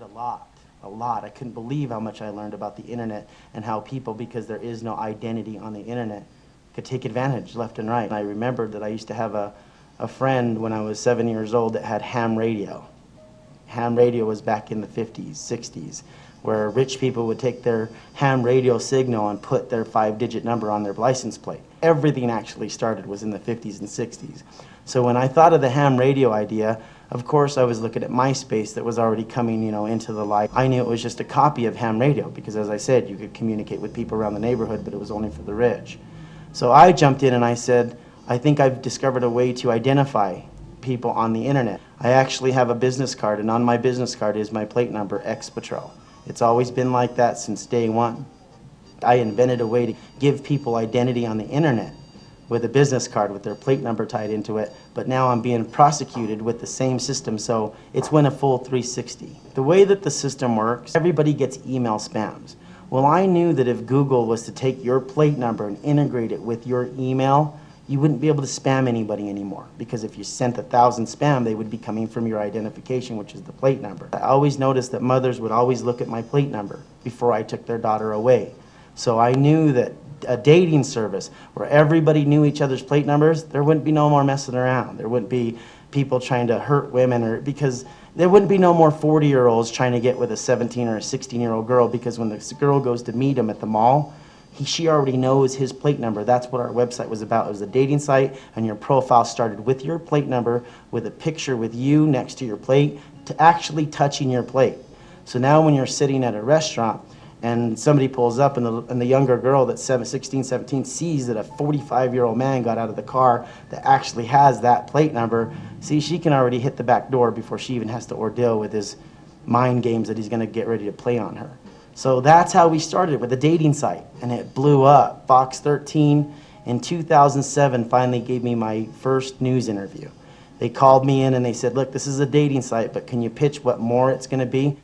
learned a lot. I couldn't believe how much I learned about the internet and how people, because there is no identity on the internet, could take advantage left and right. And I remembered that I used to have a friend when I was 7 years old that had ham radio. Ham radio was back in the 50s, 60s, where rich people would take their ham radio signal and put their 5-digit number on their license plate. Everything actually started was in the 50s and 60s. So when I thought of the ham radio idea, of course I was looking at MySpace that was already coming, into the light. I knew it was just a copy of ham radio because, as I said, you could communicate with people around the neighborhood, but it was only for the rich. So I jumped in and I said, I think I've discovered a way to identify people on the internet. I actually have a business card, and on my business card is my plate number, X-Patrol. It's always been like that since day one. I invented a way to give people identity on the internet with a business card with their plate number tied into it, but now I'm being prosecuted with the same system, so it's went a full 360. The way that the system works, everybody gets email spams. Well, I knew that if Google was to take your plate number and integrate it with your email, you wouldn't be able to spam anybody anymore, because if you sent 1,000 spam, they would be coming from your identification, which is the plate number. I always noticed that mothers would always look at my plate number before I took their daughter away. So I knew that a dating service where everybody knew each other's plate numbers, there wouldn't be no more messing around. There wouldn't be people trying to hurt women, because there wouldn't be no more 40-year-olds trying to get with a 17 or a 16-year-old girl, because when the girl goes to meet him at the mall, she already knows his plate number. That's what our website was about. It was a dating site, and your profile started with your plate number, with a picture with you next to your plate, to actually touching your plate. So now when you're sitting at a restaurant and somebody pulls up, and the younger girl that's 16, 17 sees that a 45-year-old man got out of the car that actually has that plate number, see, she can already hit the back door before she even has to ordeal with his mind games that he's going to get ready to play on her. So that's how we started, with a dating site, and it blew up. Fox 13 in 2007 finally gave me my first news interview. They called me in and they said, look, this is a dating site, but can you pitch what more it's going to be?